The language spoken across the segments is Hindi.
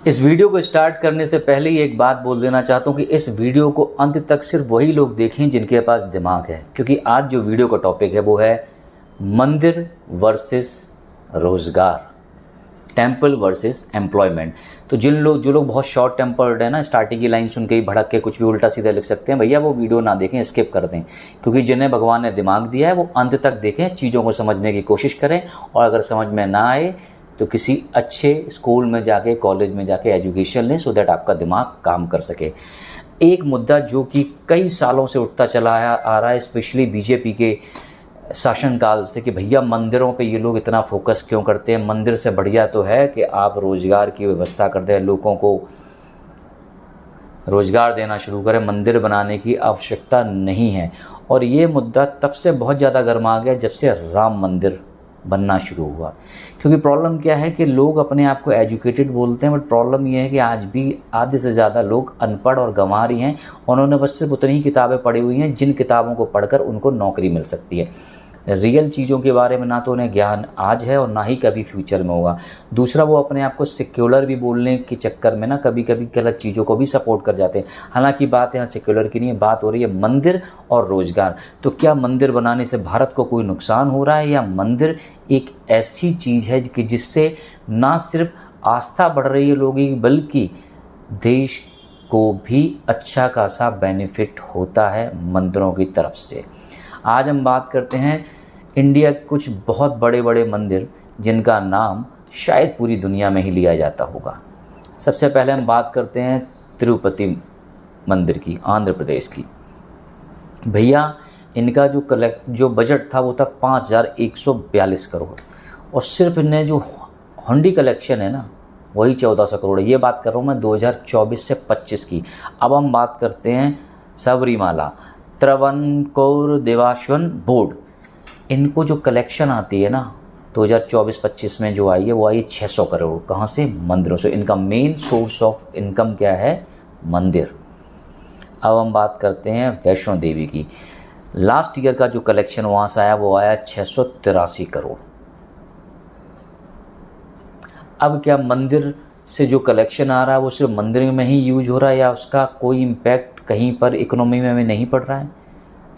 इस वीडियो को स्टार्ट करने से पहले ही एक बात बोल देना चाहता हूँ कि इस वीडियो को अंत तक सिर्फ वही लोग देखें जिनके पास दिमाग है, क्योंकि आज जो वीडियो का टॉपिक है वो है मंदिर वर्सेस रोज़गार, टेम्पल वर्सेस एम्प्लॉयमेंट। तो जो लोग बहुत शॉर्ट टेम्पर्ड है ना, स्टार्टिंग की लाइन सुन के ही भड़क के कुछ भी उल्टा सीधा लिख सकते हैं, भैया वो वीडियो ना देखें, स्किप कर दें। क्योंकि जिन्हें भगवान ने दिमाग दिया है वो अंत तक देखें, चीज़ों को समझने की कोशिश करें, और अगर समझ में ना आए तो किसी अच्छे स्कूल में जाके, कॉलेज में जाके एजुकेशन लें, सो दैट आपका दिमाग काम कर सके। एक मुद्दा जो कि कई सालों से उठता चला आ रहा है, स्पेशली बीजेपी के शासनकाल से, कि भैया मंदिरों पे ये लोग इतना फोकस क्यों करते हैं। मंदिर से बढ़िया तो है कि आप रोज़गार की व्यवस्था कर दें, लोगों को रोज़गार देना शुरू करें, मंदिर बनाने की आवश्यकता नहीं है। और ये मुद्दा तब से बहुत ज़्यादा गर्मा गया जब से राम मंदिर बनना शुरू हुआ। क्योंकि प्रॉब्लम क्या है कि लोग अपने आप को एजुकेटेड बोलते हैं, बट प्रॉब्लम ये है कि आज भी आधे से ज़्यादा लोग अनपढ़ और गंवार ही हैं। उन्होंने बस सिर्फ उतनी ही किताबें पढ़ी हुई हैं जिन किताबों को पढ़कर उनको नौकरी मिल सकती है। रियल चीज़ों के बारे में ना तो उन्हें ज्ञान आज है और ना ही कभी फ्यूचर में होगा। दूसरा, वो अपने आप को सेक्युलर भी बोलने के चक्कर में ना कभी कभी गलत चीज़ों को भी सपोर्ट कर जाते हैं। हालांकि बात यहाँ सेक्युलर की नहीं है, बात हो रही है मंदिर और रोज़गार। तो क्या मंदिर बनाने से भारत को कोई नुकसान हो रहा है, या मंदिर एक ऐसी चीज़ है कि जिससे ना सिर्फ आस्था बढ़ रही है लोगों की, बल्कि देश को भी अच्छा खासा बेनिफिट होता है मंदिरों की तरफ से। आज हम बात करते हैं इंडिया के कुछ बहुत बड़े बड़े मंदिर जिनका नाम शायद पूरी दुनिया में ही लिया जाता होगा। सबसे पहले हम बात करते हैं तिरुपति मंदिर की, आंध्र प्रदेश की। भैया इनका जो बजट था वो था 5142 करोड़, और सिर्फ इन्हें जो हुंडी कलेक्शन है ना वही 1400 करोड़ है। ये बात कर रहा हूँ मैं 2024 से 25 की। अब हम बात करते हैं सबरीमाला, त्रावणकोर देवस्थान बोर्ड। इनको जो कलेक्शन आती है ना 2024-25 में जो आई है वो आई 600 करोड़। कहाँ से? मंदिरों से। इनका मेन सोर्स ऑफ इनकम क्या है? मंदिर। अब हम बात करते हैं वैष्णो देवी की। लास्ट ईयर का जो कलेक्शन वहाँ से आया वो आया 683 करोड़। अब क्या मंदिर से जो कलेक्शन आ रहा है वो सिर्फ मंदिर में ही यूज हो रहा है, या उसका कोई इम्पैक्ट कहीं पर इकोनॉमी में हमें नहीं पड़ रहा है?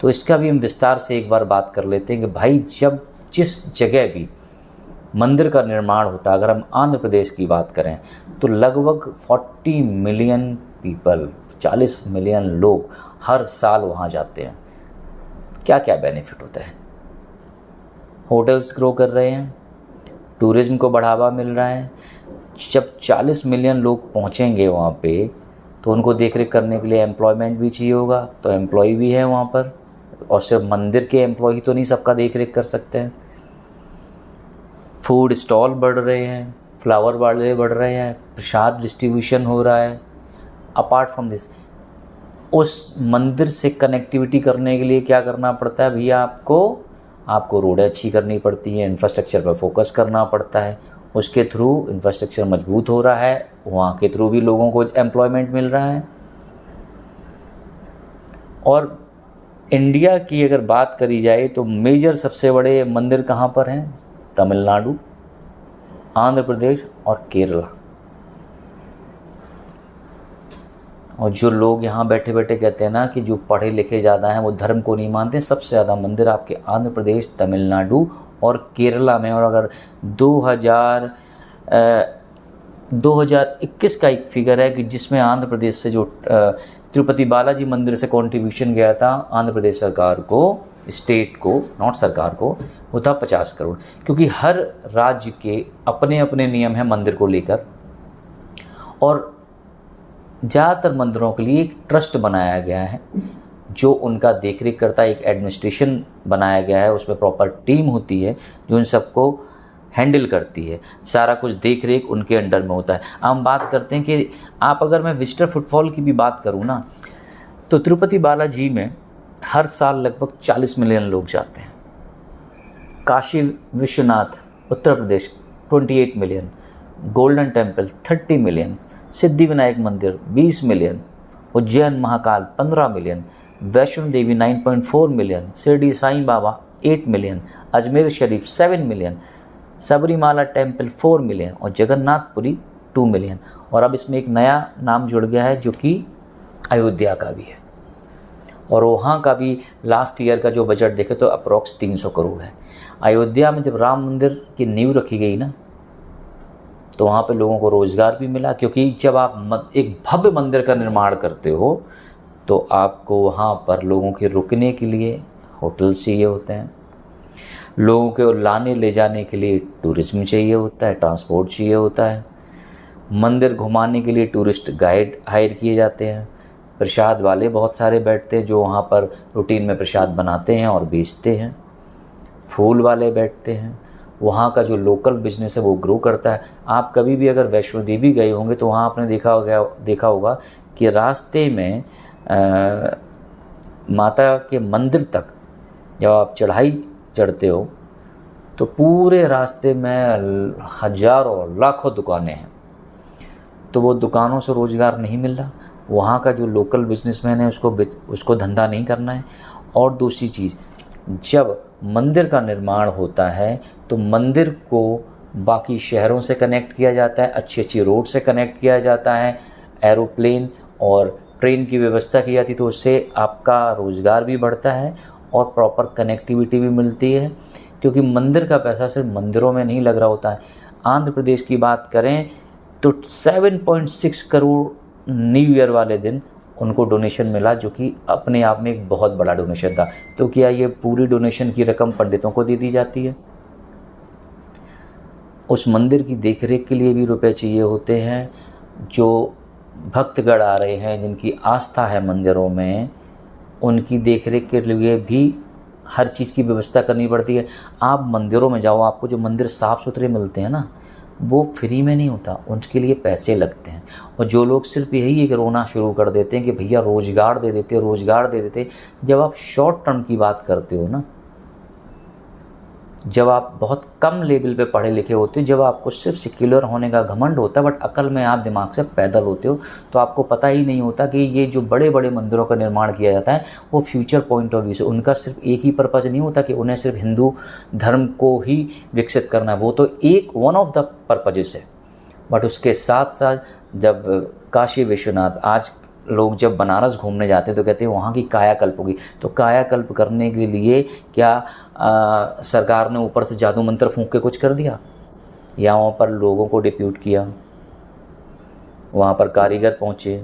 तो इसका भी हम विस्तार से एक बार बात कर लेते हैं कि भाई जब जिस जगह भी मंदिर का निर्माण होता है, अगर हम आंध्र प्रदेश की बात करें तो लगभग 40 मिलियन पीपल, 40 मिलियन लोग हर साल वहाँ जाते हैं। क्या क्या बेनिफिट होता है? होटल्स ग्रो कर रहे हैं, टूरिज्म को बढ़ावा मिल रहा है। जब 40 मिलियन लोग पहुँचेंगे वहाँ पे तो उनको देखरेख करने के लिए एम्प्लॉयमेंट भी चाहिए होगा, तो एम्प्लॉय भी है वहाँ पर। और सिर्फ मंदिर के एम्प्लॉय तो नहीं सबका देखरेख कर सकते हैं। फूड स्टॉल बढ़ रहे हैं, फ्लावर वाले बढ़ रहे हैं, प्रसाद डिस्ट्रीब्यूशन हो रहा है। अपार्ट फ्रॉम दिस, उस मंदिर से कनेक्टिविटी करने के लिए क्या करना पड़ता है भैया? आपको रोडें अच्छी करनी पड़ती हैं, इंफ्रास्ट्रक्चर पर फोकस करना पड़ता है। उसके थ्रू इंफ्रास्ट्रक्चर मजबूत हो रहा है, वहाँ के थ्रू भी लोगों को एम्प्लॉयमेंट मिल रहा है। और इंडिया की अगर बात करी जाए तो मेजर सबसे बड़े मंदिर कहाँ पर हैं? तमिलनाडु, आंध्र प्रदेश और केरला। और जो लोग यहाँ बैठे बैठे कहते हैं ना कि जो पढ़े लिखे ज़्यादा हैं वो धर्म को नहीं मानते, सबसे ज़्यादा मंदिर आपके आंध्र प्रदेश, तमिलनाडु और केरला में। और अगर 2021 का एक फिगर है कि जिसमें आंध्र प्रदेश से जो तिरुपति बालाजी मंदिर से कंट्रीब्यूशन गया था आंध्र प्रदेश सरकार को, स्टेट को, नॉट सरकार को, वो था 50 करोड़। क्योंकि हर राज्य के अपने अपने नियम हैं मंदिर को लेकर, और ज़्यादातर मंदिरों के लिए एक ट्रस्ट बनाया गया है जो उनका देखरेख करता है। एक एडमिनिस्ट्रेशन बनाया गया है, उसमें प्रॉपर टीम होती है जो इन सबको हैंडल करती है। सारा कुछ देख रेख उनके अंडर में होता है। हम बात करते हैं कि अगर मैं विजिटर फुटफॉल की भी बात करूँ ना, तो तिरुपति बालाजी में हर साल लगभग 40 मिलियन लोग जाते हैं। Kashi Vishwanath Uttar Pradesh 28 million, golden temple 30 million, Siddhi Vinayak मंदिर 20 million, Ujjain Mahakal 15 million, Vaishno Devi 9.4 million, Shirdi Sai Baba 8 million, Ajmer Sharif 7 million, Sabarimala temple 4 million और जगन्नाथपुरी 2 मिलियन। और अब इसमें एक नया नाम जुड़ गया है जो कि अयोध्या का भी है, और वहाँ का भी लास्ट ईयर का जो बजट देखे तो अप्रॉक्स 300 करोड़ है। अयोध्या में जब राम मंदिर की नींव रखी गई ना, तो वहाँ पे लोगों को रोज़गार भी मिला, क्योंकि जब आप एक भव्य मंदिर का निर्माण करते हो तो आपको वहाँ पर लोगों के रुकने के लिए होटल चाहिए होते हैं, लोगों को लाने ले जाने के लिए टूरिज्म चाहिए होता है, ट्रांसपोर्ट चाहिए होता है, मंदिर घुमाने के लिए टूरिस्ट गाइड हायर किए जाते हैं, प्रसाद वाले बहुत सारे बैठते हैं जो वहाँ पर रूटीन में प्रसाद बनाते हैं और बेचते हैं, फूल वाले बैठते हैं, वहाँ का जो लोकल बिजनेस है वो ग्रो करता है। आप कभी भी अगर वैष्णो देवी गए होंगे तो वहाँ आपने देखा होगा कि रास्ते में माता के मंदिर तक जब आप चढ़ाई चढ़ते हो तो पूरे रास्ते में हजारों लाखों दुकानें हैं। तो वो दुकानों से रोज़गार नहीं मिल रहा, वहाँ का जो लोकल बिजनेसमैन है उसको धंधा नहीं करना है। और दूसरी चीज़, जब मंदिर का निर्माण होता है तो मंदिर को बाकी शहरों से कनेक्ट किया जाता है, अच्छी अच्छी रोड से कनेक्ट किया जाता है, एरोप्लेन और ट्रेन की व्यवस्था की जाती है, तो उससे आपका रोज़गार भी बढ़ता है और प्रॉपर कनेक्टिविटी भी मिलती है, क्योंकि मंदिर का पैसा सिर्फ मंदिरों में नहीं लग रहा होता है। आंध्र प्रदेश की बात करें तो 7.6 करोड़ न्यू ईयर वाले दिन उनको डोनेशन मिला, जो कि अपने आप में एक बहुत बड़ा डोनेशन था। तो क्या ये पूरी डोनेशन की रकम पंडितों को दे दी जाती है? उस मंदिर की देखरेख के लिए भी रुपए चाहिए होते हैं। जो भक्तगण आ रहे हैं, जिनकी आस्था है मंदिरों में, उनकी देखरेख के लिए भी हर चीज़ की व्यवस्था करनी पड़ती है। आप मंदिरों में जाओ, आपको जो मंदिर साफ़ सुथरे मिलते हैं ना, वो फ्री में नहीं होता, उनके लिए पैसे लगते हैं। और जो लोग सिर्फ यही एक रोना शुरू कर देते हैं कि भैया रोज़गार दे देते, रोज़गार दे देते। जब आप शॉर्ट टर्म की बात करते हो ना, जब आप बहुत कम लेवल पे पढ़े लिखे होते हो, जब आपको सिर्फ सेक्युलर होने का घमंड होता है बट अकल में आप दिमाग से पैदल होते हो, तो आपको पता ही नहीं होता कि ये जो बड़े बड़े मंदिरों का निर्माण किया जाता है वो फ्यूचर पॉइंट ऑफ व्यू से, उनका सिर्फ एक ही पर्पज़ नहीं होता कि उन्हें सिर्फ हिंदू धर्म को ही विकसित करना है, वो तो एक वन ऑफ द पर्पजेस है। बट उसके साथ साथ जब काशी विश्वनाथ, आज लोग जब बनारस घूमने जाते हैं तो कहते हैं वहाँ की कायाकल्प होगी। तो कायाकल्प करने के लिए क्या सरकार ने ऊपर से जादू मंत्र फूंक के कुछ कर दिया? या वहाँ पर लोगों को डिप्यूट किया, वहाँ पर कारीगर पहुँचे,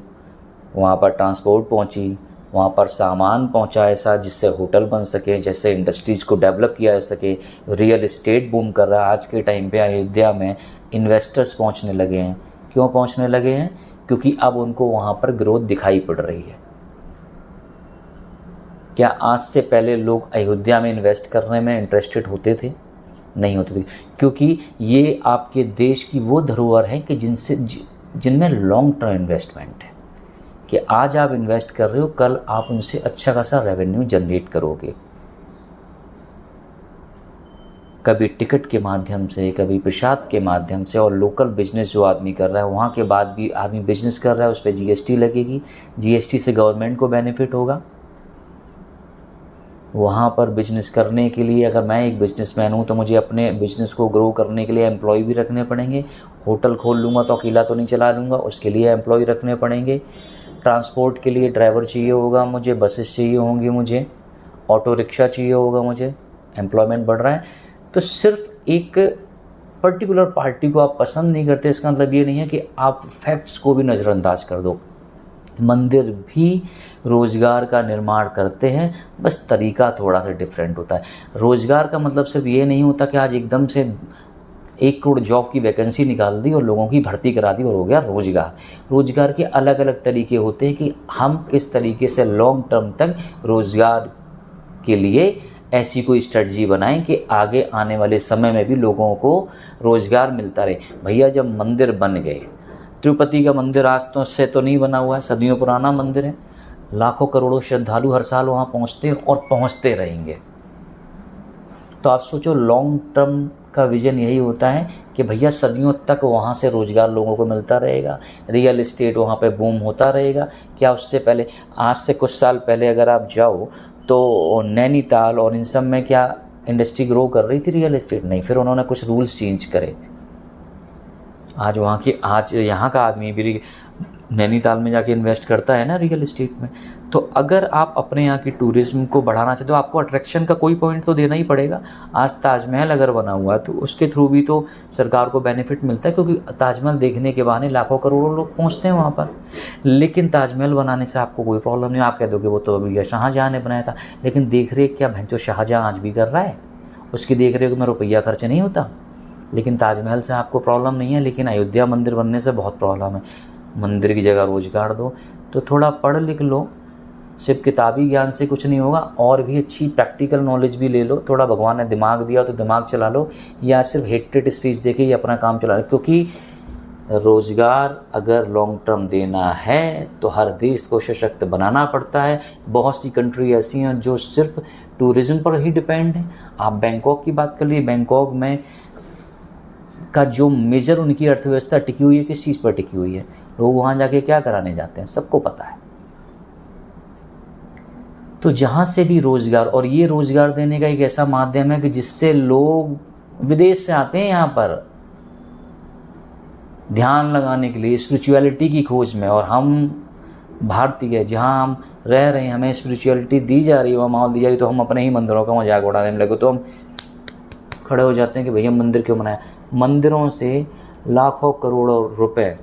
वहाँ पर ट्रांसपोर्ट पहुँची, वहाँ पर सामान पहुँचा ऐसा जिससे होटल बन सके, जैसे इंडस्ट्रीज़ को डेवलप किया जा सके। रियल इस्टेट बूम कर रहा है आज के टाइम पे अयोध्या में, इन्वेस्टर्स पहुँचने लगे हैं। क्यों पहुँचने लगे हैं? क्योंकि अब उनको वहाँ पर ग्रोथ दिखाई पड़ रही है। क्या आज से पहले लोग अयोध्या में इन्वेस्ट करने में इंटरेस्टेड होते थे? नहीं होते थे, क्योंकि ये आपके देश की वो धरोहर है कि जिनमें लॉन्ग टर्म इन्वेस्टमेंट है, कि आज आप इन्वेस्ट कर रहे हो, कल आप उनसे अच्छा खासा रेवेन्यू जनरेट करोगे। कभी टिकट के माध्यम से, कभी प्रसाद के माध्यम से, और लोकल बिजनेस जो आदमी कर रहा है, वहाँ के बाद भी आदमी बिजनेस कर रहा है, उस पर जीएसटी लगेगी, जीएसटी से गवर्नमेंट को बेनिफिट होगा। वहाँ पर बिजनेस करने के लिए, अगर मैं एक बिजनेसमैन हूँ तो मुझे अपने बिजनेस को ग्रो करने के लिए एम्प्लॉय भी रखने पड़ेंगे। होटल खोल लूँगा तो अकेला तो नहीं चला लूँगा, उसके लिए एम्प्लॉय रखने पड़ेंगे। ट्रांसपोर्ट के लिए ड्राइवर चाहिए होगा मुझे, बसेस चाहिए होंगी मुझे, ऑटो रिक्शा चाहिए होगा मुझे, एम्प्लॉयमेंट बढ़ रहा है। तो सिर्फ एक पर्टिकुलर पार्टी को आप पसंद नहीं करते, इसका मतलब ये नहीं है कि आप फैक्ट्स को भी नज़रअंदाज कर दो। मंदिर भी रोज़गार का निर्माण करते हैं, बस तरीका थोड़ा सा डिफरेंट होता है। रोज़गार का मतलब सिर्फ ये नहीं होता कि आज एकदम से 1 करोड़ जॉब की वैकेंसी निकाल दी और लोगों की भर्ती करा दी और हो गया रोज़गार। रोज़गार के अलग अलग तरीके होते हैं कि हम किस तरीके से लॉन्ग टर्म तक रोज़गार के लिए ऐसी कोई स्ट्रेटजी बनाएं कि आगे आने वाले समय में भी लोगों को रोज़गार मिलता रहे। भैया जब मंदिर बन गए, तिरुपति का मंदिर आज तो नहीं बना हुआ है, सदियों पुराना मंदिर है, लाखों करोड़ों श्रद्धालु हर साल वहाँ पहुँचते हैं और पहुँचते रहेंगे। तो आप सोचो, लॉन्ग टर्म का विज़न यही होता है कि भैया सदियों तक वहाँ से रोज़गार लोगों को मिलता रहेगा, रियल इस्टेट वहाँ पे बूम होता रहेगा। क्या उससे पहले, आज से कुछ साल पहले अगर आप जाओ तो नैनीताल और इन सब में क्या इंडस्ट्री ग्रो कर रही थी रियल इस्टेट? नहीं, फिर उन्होंने कुछ रूल्स चेंज करे। आज यहाँ का आदमी भी नैनीताल में जाके इन्वेस्ट करता है ना रियल एस्टेट में। तो अगर आप अपने यहाँ की टूरिज्म को बढ़ाना चाहते हो तो आपको अट्रैक्शन का कोई पॉइंट तो देना ही पड़ेगा। आज ताजमहल अगर बना हुआ है तो उसके थ्रू भी तो सरकार को बेनिफिट मिलता है, क्योंकि ताजमहल देखने के बहाने लाखों करोड़ों लोग पहुँचते हैं वहाँ पर। लेकिन ताजमहल बनाने से आपको कोई प्रॉब्लम नहीं, आप कह दोगे वो तो अभी शाहजहाँ ने बनाया था, लेकिन देख रेख क्या भैंचो शाहजहाँ आज भी कर रहा है, उसकी देख रेख में रुपया खर्च नहीं होता। लेकिन ताजमहल से आपको प्रॉब्लम नहीं है, लेकिन अयोध्या मंदिर बनने से बहुत प्रॉब्लम है। मंदिर की जगह रोजगार दो, तो थोड़ा पढ़ लिख लो, सिर्फ किताबी ज्ञान से कुछ नहीं होगा, और भी अच्छी प्रैक्टिकल नॉलेज भी ले लो। थोड़ा भगवान ने दिमाग दिया तो दिमाग चला लो, या सिर्फ हेटेड स्पीच देके ही अपना काम चला लो। क्योंकि रोज़गार अगर लॉन्ग टर्म देना है तो हर देश को सशक्त बनाना पड़ता है। बहुत सी कंट्री ऐसी हैं जो सिर्फ टूरिज़्म पर ही डिपेंड है। आप बैंकॉक की बात कर लीजिए, बैंकॉक में का जो मेजर उनकी अर्थव्यवस्था टिकी हुई है, किस चीज़ पर टिकी हुई है? लोग वहाँ जाके क्या कराने जाते हैं, सबको पता है। तो जहाँ से भी रोज़गार, और ये रोज़गार देने का एक ऐसा माध्यम है कि जिससे लोग विदेश से आते हैं यहाँ पर ध्यान लगाने के लिए, स्पिरिचुअलिटी की खोज में। और हम भारतीय जहाँ हम रह रहे हैं, हमें स्पिरिचुअलिटी दी जा रही है, वह माहौल दी जा रही है, तो हम अपने ही मंदिरों का मजाक उड़ाने में लगे, तो हम खड़े हो जाते हैं कि भैया मंदिर क्यों बनाया। मंदिरों से लाखों करोड़ों रुपए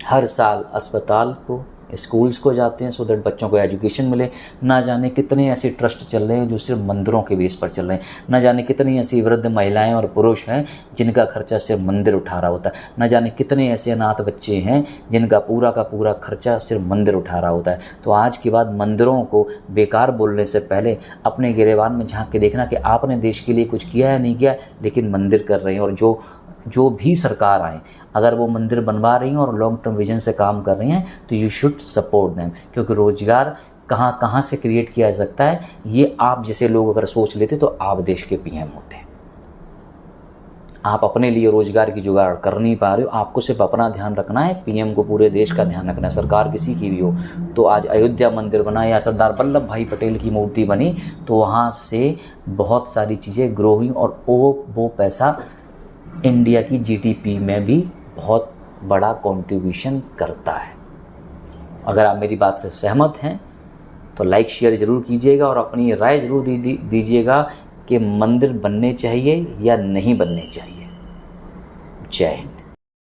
हर साल अस्पताल को, स्कूल्स को जाते हैं, सो दैट बच्चों को एजुकेशन मिले। ना जाने कितने ऐसे ट्रस्ट चल रहे हैं जो सिर्फ मंदिरों के बेस पर चल रहे हैं। ना जाने कितनी ऐसी वृद्ध महिलाएं और पुरुष हैं जिनका खर्चा सिर्फ मंदिर उठा रहा होता है। ना जाने कितने ऐसे अनाथ बच्चे हैं जिनका पूरा का पूरा खर्चा सिर्फ मंदिर उठा रहा होता है। तो आज के बाद मंदिरों को बेकार बोलने से पहले अपने गिरेबान में झांक के देखना कि आपने देश के लिए कुछ किया है, नहीं किया, लेकिन मंदिर कर रहे हैं। और जो भी सरकार आए, अगर वो मंदिर बनवा रही हैं और लॉन्ग टर्म विजन से काम कर रही हैं, तो यू शुड सपोर्ट देम। क्योंकि रोज़गार कहाँ कहाँ से क्रिएट किया जा सकता है, ये आप जैसे लोग अगर सोच लेते तो आप देश के पीएम होते। आप अपने लिए रोज़गार की जुगाड़ कर नहीं पा रहे हो, आपको सिर्फ अपना ध्यान रखना है, पीएम को पूरे देश का ध्यान रखना है। सरकार किसी की भी हो, तो आज अयोध्या मंदिर बना या सरदार वल्लभ भाई पटेल की मूर्ति बनी, तो वहाँ से बहुत सारी चीज़ें ग्रो हुई, और वो पैसा इंडिया की जीडीपी में भी बहुत बड़ा कंट्रीब्यूशन करता है। अगर आप मेरी बात से सहमत हैं तो लाइक शेयर ज़रूर कीजिएगा, और अपनी राय ज़रूर दीजिएगा कि मंदिर बनने चाहिए या नहीं बनने चाहिए। जय हिंद।